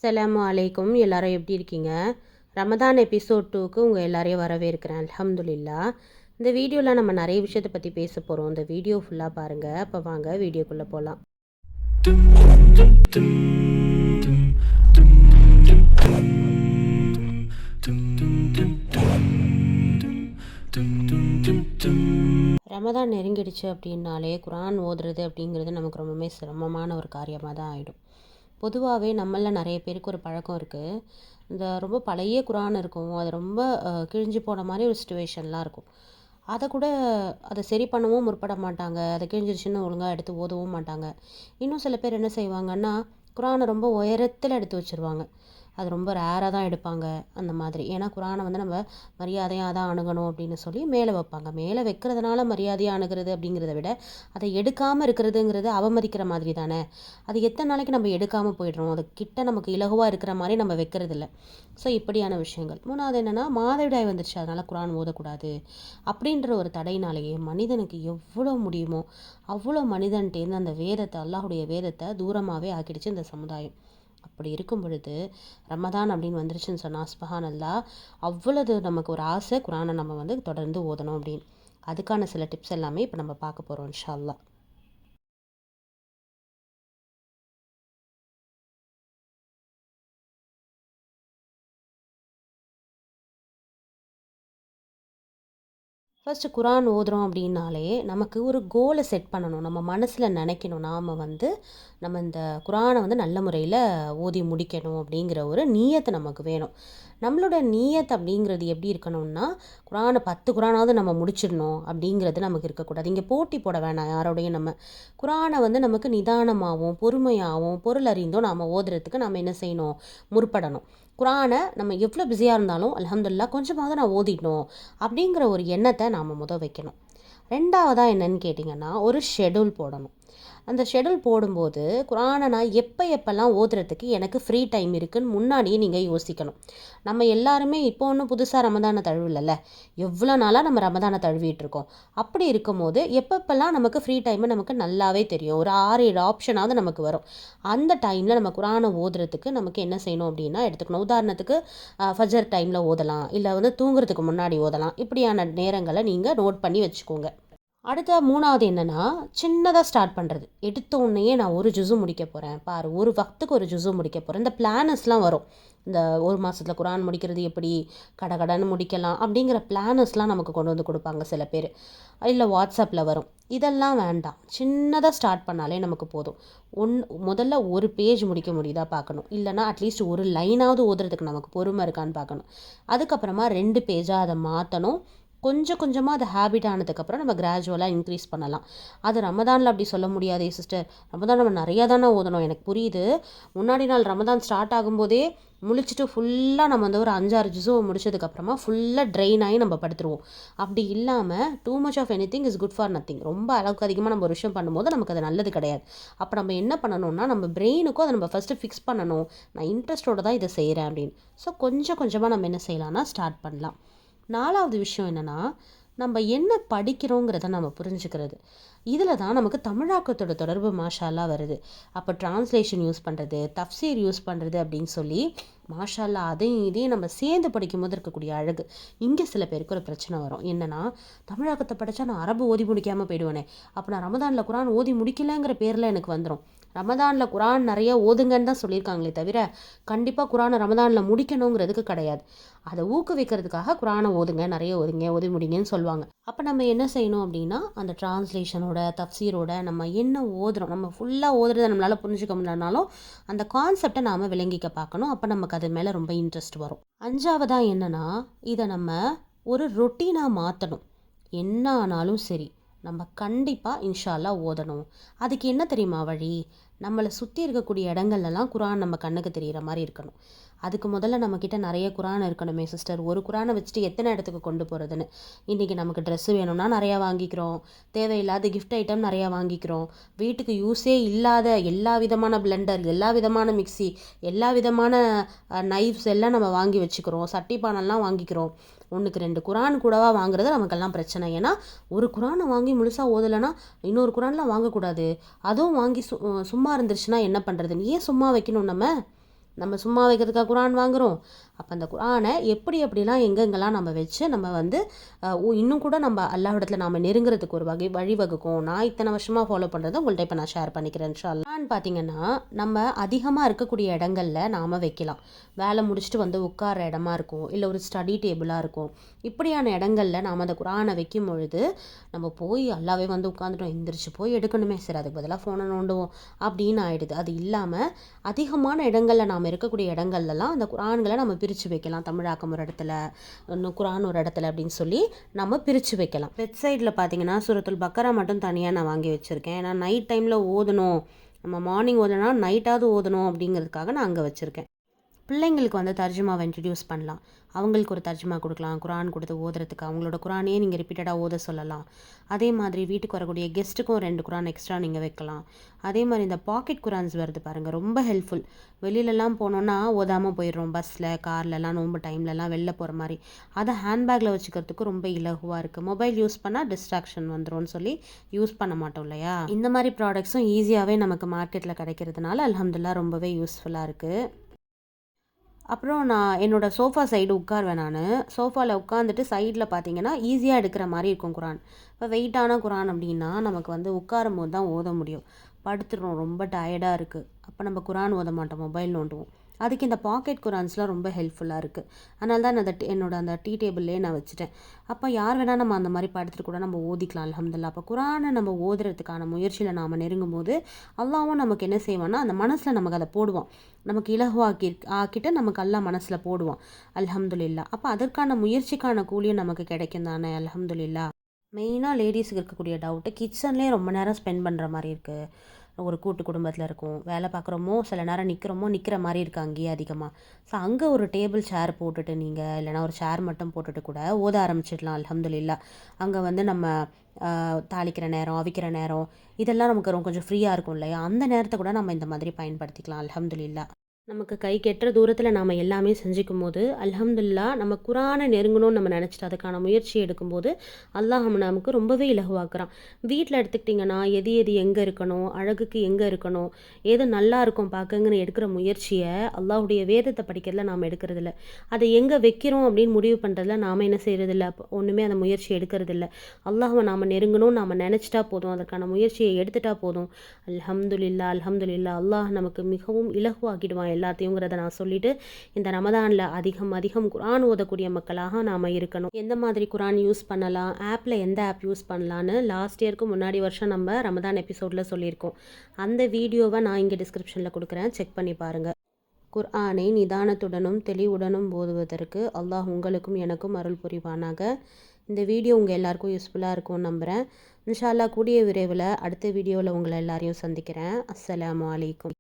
அஸ்ஸலாமு அலைக்கும். எல்லாரும் எப்படி இருக்கீங்க? ரமதான் எபிசோட் 2க்கு உங்கள் எல்லாரையும் வரவேற்கிறேன். அல்ஹம்துலில்லாஹ். இந்த வீடியோவில் நம்ம நிறைய விஷயத்தை பற்றி பேச போகிறோம். இந்த வீடியோ ஃபுல்லாக பாருங்கள். அப்போ வாங்க வீடியோக்குள்ளே போகலாம். ரமதான் நெருங்கிடுச்சு அப்படின்னாலே குரான் ஓதுறது அப்படிங்கிறது நமக்கு ரொம்பவுமே சிரமமான ஒரு காரியமாக தான் ஆகிடும். பொதுவாகவே நம்மளில் நிறைய பேருக்கு ஒரு பழக்கம் இருக்குது. இந்த ரொம்ப பழைய குரான் இருக்கும், அது ரொம்ப கிழிஞ்சு போன மாதிரி ஒரு சுச்சுவேஷன்லாம் இருக்கும். அதை கூட அதை சரி பண்ணவும் முற்பட மாட்டாங்க. அதை கிழிஞ்சிருச்சுன்னு ஒழுங்காக எடுத்து ஓதவும் மாட்டாங்க. இன்னும் சில பேர் என்ன செய்வாங்கன்னா, குரானை ரொம்ப உயரத்தில் எடுத்து வச்சுருவாங்க. அது ரொம்ப ரேராக தான் எடுப்பாங்க அந்த மாதிரி. ஏன்னா குரானை வந்து நம்ம மரியாதையாக தான் அணுகணும் அப்படின்னு சொல்லி மேலே வைப்பாங்க. மேலே வைக்கிறதுனால மரியாதையாக அணுகிறது அப்படிங்கிறத விட, அதை எடுக்காமல் இருக்கிறதுங்கிறது அவமதிக்கிற மாதிரி தானே. அது எத்தனை நாளைக்கு நம்ம எடுக்காமல் போயிடுறோம், அது கிட்ட நமக்கு இலகுவாக இருக்கிற மாதிரி நம்ம வைக்கிறது இல்லை. ஸோ இப்படியான விஷயங்கள். மூணாவது என்னென்னா, மாதவிடாய் வந்துருச்சு அதனால் குரான் ஓதக்கூடாது அப்படின்ற ஒரு தடையினாலேயே மனிதனுக்கு எவ்வளோ முடியுமோ அவ்வளோ மனிதன்ட்டேருந்து அந்த வேதத்தை, அல்லாஹுடைய வேதத்தை தூரமாகவே ஆக்கிடுச்சு இந்த சமுதாயம். அப்படி இருக்கும் பொழுது ரமதான் அப்படின்னு வந்துருச்சுன்னு சொன்னால் சுப்ஹானல்லாஹ், அவ்வளவு நமக்கு ஒரு ஆசை குரானை நம்ம வந்து தொடர்ந்து ஓதணும் அப்படின்னு. அதுக்கான சில டிப்ஸ் எல்லாமே இப்போ நம்ம பார்க்க போகிறோம் இன்ஷா அல்லாஹ். ஃபர்ஸ்ட்டு குரான் ஓதுறோம் அப்படின்னாலே நமக்கு ஒரு கோலை செட் பண்ணணும். நம்ம மனசில் நினைக்கணும், நாம் வந்து நம்ம இந்த குரானை வந்து நல்ல முறையில் ஓதி முடிக்கணும் அப்படிங்கிற ஒரு நீயத்து நமக்கு வேணும். நம்மளோட நீயத் அப்படிங்கிறது எப்படி இருக்கணும்னா, குரானை 10 குரானாவது நம்ம முடிச்சிடணும் அப்படிங்கிறது நமக்கு இருக்கக்கூடாது. இங்கே போட்டி போட வேணாம் யாரோடையும். நம்ம குரானை வந்து நமக்கு நிதானமாகவும் பொறுமையாகவும் பொருள் அறிந்தும் நாம் ஓதுறதுக்கு நம்ம என்ன செய்யணும், முற்படணும். குரானை நம்ம எவ்வளோ பிஸியாக இருந்தாலும் அல்ஹம்துலில்லாஹ் கொஞ்சமாவது நான் ஓதிடணும் அப்படிங்கிற ஒரு எண்ணத்தை நாம் வைக்கணும். ரெண்டாவதாக என்னன்னு கேட்டிங்கன்னா, ஒரு ஷெடியூல் போடணும். அந்த ஷெடியூல் போடும்போது குரானை நான் எப்போல்லாம் ஓதுறதுக்கு எனக்கு ஃப்ரீ டைம் இருக்குதுன்னு முன்னாடியே நீங்கள் யோசிக்கணும். நம்ம எல்லாருமே இப்போ ஒன்றும் புதுசாக ரமதானை தழுவில்ல, எவ்வளோ நாளாக நம்ம ரமதானை தழுவிட்டு இருக்கோம். அப்படி இருக்கும்போது எப்பப்பெல்லாம் நமக்கு ஃப்ரீ டைமு நமக்கு நல்லாவே தெரியும். ஒரு 6-7 ஆப்ஷனாவது நமக்கு வரும். அந்த டைமில் நம்ம குரானை ஓதுறதுக்கு நமக்கு என்ன செய்யணும் அப்படின்னா எடுத்துக்கணும். உதாரணத்துக்கு ஃபஜர் டைமில் ஓதலாம், இல்லை வந்து தூங்குறதுக்கு முன்னாடி ஓதலாம். இப்படியான நேரங்களை நீங்கள் நோட் பண்ணி வச்சுக்கோங்க. அடுத்த 3வது என்னென்னா, சின்னதாக ஸ்டார்ட் பண்ணுறது. எடுத்த உடனேயே நான் ஒரு ஜுஸு முடிக்க போகிறேன், பாரு ஒரு வக்துக்கு ஒரு ஜுஸு முடிக்க போகிறேன். இந்த பிளானர்ஸ்லாம் வரும். இந்த ஒரு மாதத்தில் குரான் முடிக்கிறது எப்படி, கடகடன்னு முடிக்கலாம் அப்படிங்கிற பிளானர்ஸ்லாம் நமக்கு கொண்டு வந்து கொடுப்பாங்க சில பேர், இல்லை வாட்ஸ்அப்பில் வரும். இதெல்லாம் வேண்டாம். சின்னதாக ஸ்டார்ட் பண்ணாலே நமக்கு போதும். முதல்ல ஒரு பேஜ் முடிக்க முடியுதா பார்க்கணும், இல்லைனா அட்லீஸ்ட் ஒரு லைனாவது ஓதுறதுக்கு நமக்கு பொறுமை இருக்கான்னு பார்க்கணும். அதுக்கப்புறமா 2 பேஜாக அதை மாற்றணும். கொஞ்சம் கொஞ்சமாக அது ஹேபிட் ஆனதுக்கப்புறம் நம்ம கிராஜுவலாக இன்க்ரீஸ் பண்ணலாம். அது ரமதானில் அப்படி சொல்ல முடியாதே சிஸ்டர், ரமதான் நம்ம நிறையா தானே ஓதணும். எனக்கு புரியுது. முன்னாடி நாள் ரமதான் ஸ்டார்ட் ஆகும்போதே முழிச்சிட்டு ஃபுல்லாக நம்ம வந்து ஒரு 5-6 ஜுஸு முடிச்சதுக்கப்புறமா ஃபுல்லாக ட்ரெயின் ஆகி நம்ம படுத்துருவோம். அப்படி இல்லாமல் too much of anything is good for nothing. ரொம்ப அளவுக்கு அதிகமாக நம்ம ஒரு விஷயம் பண்ணும்போது நமக்கு அது நல்லது கிடையாது. அப்போ நம்ம என்ன பண்ணணும்னா, நம்ம பிரெயினுக்கும் அதை நம்ம ஃபஸ்ட்டு ஃபிக்ஸ் பண்ணணும். நான் இன்ட்ரெஸ்ட்டோடு தான் இதை செய்கிறேன் அப்படின்னு. ஸோ கொஞ்சம் கொஞ்சமாக நம்ம என்ன செய்யலாம்னா ஸ்டார்ட் பண்ணலாம். 4வது விஷயம் என்னென்னா, நம்ம என்ன படிக்கிறோங்கிறத நம்ம புரிஞ்சுக்கிறது. இதில் தான் நமக்கு தமிழாக்கத்தோட தொடர்பு மாஷா அல்லாஹ் வருது. அப்போ டிரான்ஸ்லேஷன் யூஸ் பண்ணுறது, தஃப்சீர் யூஸ் பண்ணுறது அப்படின்னு சொல்லி மாஷா அல்லாஹ் அதையும் இதையும் நம்ம சேர்ந்து படிக்கும்போது இருக்கக்கூடிய அழகு. இங்கே சில பேருக்கு ஒரு பிரச்சனை வரும். என்னென்னா, தமிழாக்கத்தை படித்தா நான் அரபு ஓதி முடிக்காமல் போயிடுவேனே, அப்போ நான் ரமதானில் குரான் ஓதி முடிக்கலைங்கிற பேரில் எனக்கு வந்துடும். ரமதானில் குரான் நிறைய ஓதுங்கன்னு தான் சொல்லியிருக்காங்களே தவிர, கண்டிப்பாக குரானை ரமதானில் முடிக்கணுங்கிறதுக்கு கிடையாது. அதை ஊக்குவிக்கிறதுக்காக குரானை ஓதுங்க, நிறைய ஓதுங்க, ஓதி முடிங்கன்னு சொல்லுவாங்க. அப்போ நம்ம என்ன செய்யணும் அப்படின்னா, அந்த டிரான்ஸ்லேஷனோட தஃப்சீரோட நம்ம என்ன ஓதுறோம், நம்ம ஃபுல்லாக ஓதுறதை நம்மளால் புரிஞ்சுக்க முடியலனாலும் அந்த கான்செப்டை நாம் விளங்கிக்க பார்க்கணும். அப்போ நமக்கு அது மேலே ரொம்ப இன்ட்ரெஸ்ட் வரும். 5வதாக என்னென்னா, இதை நம்ம ஒரு ரொட்டீனாக மாற்றணும். என்ன ஆனாலும் சரி, நம்ம கண்டிப்பாக இன்ஷா அல்லாஹ் ஓதணும். அதுக்கு என்ன தெரியுமா வழி, நம்மளை சுற்றி இருக்கக்கூடிய இடங்கள்லாம் குரான் நம்ம கண்ணுக்கு தெரிகிற மாதிரி இருக்கணும். அதுக்கு முதல்ல நம்மக்கிட்ட நிறைய குரான் இருக்கணுமே சிஸ்டர். ஒரு குரானை வச்சுட்டு எத்தனை இடத்துக்கு கொண்டு போகிறதுன்னு. இன்றைக்கி நமக்கு ட்ரெஸ்ஸு வேணும்னா நிறையா வாங்கிக்கிறோம், தேவையில்லாத கிஃப்ட் ஐட்டம் நிறையா வாங்கிக்கிறோம், வீட்டுக்கு யூஸே இல்லாத எல்லா விதமான பிளெண்டர், எல்லா விதமான மிக்சி, எல்லா விதமான நைஃப்ஸ் எல்லாம் நம்ம வாங்கி வச்சுக்கிறோம், சட்டி பானெல்லாம் வாங்கிக்கிறோம். 1க்கு 2 குரான் கூடவா வாங்குறது நமக்கெல்லாம் பிரச்சனை. ஏன்னா ஒரு குரானை வாங்கி முழுசாக ஓதலைன்னா இன்னொரு குரான்லாம் வாங்கக்கூடாது. அதுவும் வாங்கி சும்மா இருந்துருச்சுன்னா என்ன பண்ணுறதுன்னு. ஏன் சும்மா வைக்கணும் நம்ம? நம்ம சும்மா வைக்கிறதுக்காக குரான் வாங்குகிறோம். அப்போ அந்த குரானை எப்படி எப்படிலாம் எங்கெங்கெல்லாம் நம்ம வச்சு நம்ம வந்து இன்னும் கூட நம்ம அல்லாஹ்விடத்தில் நாம் நெருங்குறதுக்கு ஒரு வழிவகுக்கும். நான் இத்தனை வருஷமாக ஃபாலோ பண்ணுறதை உங்கள்கிட்ட இப்போ நான் ஷேர் பண்ணிக்கிறேன் இன்ஷா அல்லாஹ். குரான் பார்த்தீங்கன்னா நம்ம அதிகமாக இருக்கக்கூடிய இடங்களில் நாம் வைக்கலாம். வேலை முடிச்சுட்டு வந்து உட்கார இடமா இருக்கும், இல்லை ஒரு ஸ்டடி டேபிளாக இருக்கும். இப்படியான இடங்களில் நாம் அந்த குரானை வைக்கும் பொழுது நம்ம போய் அல்லாவே வந்து உட்காந்துட்டோம், எந்திரிச்சு போய் எடுக்கணுமே, சரி அதுக்கு பதிலாக ஃபோனை நோண்டுவோம் அப்படின்னு ஆயிடுது. அது இல்லாமல் அதிகமான இடங்களில் நாம் இருக்கக்கூடிய இடங்கள்லாம் அந்த குரான்களை நம்ம பிரித்து வைக்கலாம். தமிழாக்கம் ஒரு இடத்துல, இன்னும் குரான் ஒரு இடத்துல அப்படின்னு சொல்லி நம்ம பிரித்து வைக்கலாம். வெப்சைட்டில் பார்த்தீங்கன்னா சூரத்துல் பக்கரா மட்டும் தனியாக நான் வாங்கி வச்சுருக்கேன். ஏன்னா நைட் டைமில் ஓதணும், நம்ம மார்னிங் ஓதனா நைட்டாவது ஓதணும் அப்படிங்கிறதுக்காக நான் அங்கே வச்சுருக்கேன். பிள்ளைங்களுக்கு வந்து தர்ஜுமாவை இன்ட்ரடியூஸ் பண்ணலாம். அவங்களுக்கு ஒரு தர்ஜுமா கொடுக்கலாம், குரான் கொடுத்து ஓதுறதுக்கு. அவங்களோட குரானையே நீங்கள் ரிப்பீட்டடாக ஓத சொல்லலாம். அதே மாதிரி வீட்டுக்கு வரக்கூடிய கெஸ்ட்டுக்கும் 2 குரான் எக்ஸ்ட்ரா நீங்கள் வைக்கலாம். அதே மாதிரி இந்த பாக்கெட் குரான்ஸ் வருது பாருங்கள், ரொம்ப ஹெல்ப்ஃபுல். வெளியிலலாம் போனோன்னா ஓதாமல் போயிடுறோம், பஸ்ஸில் கார்லலாம் நோன்பு டைம்லலாம் வெளில போகிற மாதிரி. அதை ஹேண்ட்பேக்கில் வச்சுக்கிறதுக்கு ரொம்ப இலகுவாக இருக்குது. மொபைல் யூஸ் பண்ணால் டிஸ்ட்ராக்ஷன் வந்துடும்னு சொல்லி யூஸ் பண்ண மாட்டோம் இல்லையா. இந்த மாதிரி ப்ராடக்ட்ஸும் ஈஸியாகவே நமக்கு மார்க்கெட்டில் கிடைக்கிறதுனால அல்ஹம்துலில்லாஹ் ரொம்பவே யூஸ்ஃபுல்லாக இருக்குது. அப்புறம் நான் என்னோடய சோஃபா சைடு உட்காருவேன். நான் சோஃபாவில் உட்காந்துட்டு சைடில் பார்த்தீங்கன்னா ஈஸியாக எடுக்கிற மாதிரி இருக்கும் குரான். இப்போ வெயிட்டான குரான் அப்படின்னா நமக்கு வந்து உட்காரும் போது தான் ஓத முடியும். படுத்துடுறோம், ரொம்ப டயர்டாக இருக்குது, அப்போ நம்ம குரான் ஓத மாட்டோம், மொபைல் நோண்டுவோம். அதுக்கு இந்த பாக்கெட் குரான்ஸ்லாம் ரொம்ப ஹெல்ப்ஃபுல்லாக இருக்குது. அதனால தான் நான் என்னோட அந்த டீ டேபிள்லேயே நான் வச்சுட்டேன். அப்போ யார் வேணால் நம்ம அந்த மாதிரி படுத்துட்டு கூட நம்ம ஓதிக்கலாம் அல்ஹம்துலில்லாஹ். அப்போ குரானை நம்ம ஓதுறதுக்கான முயற்சியில் நாம் நெருங்கும் போது அல்லாஹ்வும் நமக்கு என்ன செய்வான்னா அந்த மனசில் நமக்கு அதை போடுவான், நமக்கு ஆக்கிட்டு நமக்கு அல்லாஹ் மனசில் போடுவான் அல்ஹம்துலில்லாஹ். அப்போ அதற்கான முயற்சிக்கான கூலியும் நமக்கு கிடைக்கும் தானே அல்ஹம்துலில்லாஹ். மெயினாக லேடிஸுக்கு இருக்கக்கூடிய டவுட்டு, கிச்சன்லேயே ரொம்ப நேரம் ஸ்பெண்ட் பண்ணுற மாதிரி இருக்குது. ஒரு கூட்டு குடும்பத்தில் இருக்கும், வேலை பார்க்குறோமோ சில நேரம் நிற்கிற மாதிரி இருக்குது அங்கேயே அதிகமாக. ஸோ அங்கே ஒரு டேபிள் சேர் போட்டுட்டு நீங்கள் இல்லைனா ஒரு சேர் மட்டும் போட்டுட்டு கூட ஓத ஆரம்பிச்சிடலாம் அல்ஹம்துலில்லாஹ். அங்கே வந்து நம்ம தாளிக்கிற நேரம், அவிக்கிற நேரம், இதெல்லாம் நமக்கு கொஞ்சம் ஃப்ரீயாக இருக்கும் இல்லையா, அந்த நேரத்தை கூட நம்ம இந்த மாதிரி பயன்படுத்திக்கலாம் அல்ஹம்துலில்லாஹ். நமக்கு கை கெட்டுற தூரத்தில் நாம் எல்லாமே செஞ்சுக்கும் போது அல்ஹம்துலில்லாஹ் நம்ம குரானை நெருங்கணும்னு நம்ம நினச்சிட்டு அதுக்கான முயற்சி எடுக்கும்போது அல்லாஹ் நமக்கு ரொம்பவே இலகுவாக்குறான். வீட்டில் எடுத்துக்கிட்டிங்கன்னா எது எது எங்கே இருக்கணும், அழகுக்கு எங்கே இருக்கணும், எது நல்லா இருக்கும் பார்க்கங்கன்னு எடுக்கிற முயற்சியை அல்லாஹுடைய வேதத்தை படிக்கிறதுல நாம் எடுக்கிறதில்ல. அதை எங்கே வைக்கிறோம் அப்படின்னு முடிவு பண்ணுறதுல நாம் என்ன செய்கிறதில்ல, ஒன்றுமே அந்த முயற்சி எடுக்கிறதில்ல. அல்லாஹ்வை நாம் நெருங்கணும்னு நாம் நினச்சிட்டா போதும், அதற்கான முயற்சியை எடுத்துட்டா போதும். அல்ஹம்துலில்லாஹ் அல்ஹம்துலில்லாஹ். அல்லாஹ் நமக்கு மிகவும் இலகுவாக்கிடுவான் எல்லாத்தையுங்கிறத நான் சொல்லிட்டு, இந்த ரமதானில் அதிகம் குரான் ஓதக்கூடிய மக்களாக நாம் இருக்கணும். எந்த மாதிரி குரான் யூஸ் பண்ணலாம், ஆப்பில் எந்த ஆப் யூஸ் பண்ணலான்னு லாஸ்ட் இயருக்கு முன்னாடி வருஷம் நம்ம ரமதான் எபிசோடில் சொல்லியிருக்கோம். அந்த வீடியோவை நான் இங்கே டிஸ்கிரிப்ஷனில் கொடுக்குறேன், செக் பண்ணி பாருங்கள். குர்ஆனை நிதானத்துடனும் தெளிவுடனும் ஓதுவதற்கு அல்லாஹ் உங்களுக்கும் எனக்கும் அருள் புரிவானாக. இந்த வீடியோ உங்கள் எல்லாருக்கும் யூஸ்ஃபுல்லாக இருக்கும்னு நம்புகிறேன். இன்ஷா அல்லாஹ் கூடிய விரைவில் அடுத்த வீடியோவில் உங்களை எல்லாரையும் சந்திக்கிறேன். அஸ்ஸலாமு அலைக்கும்.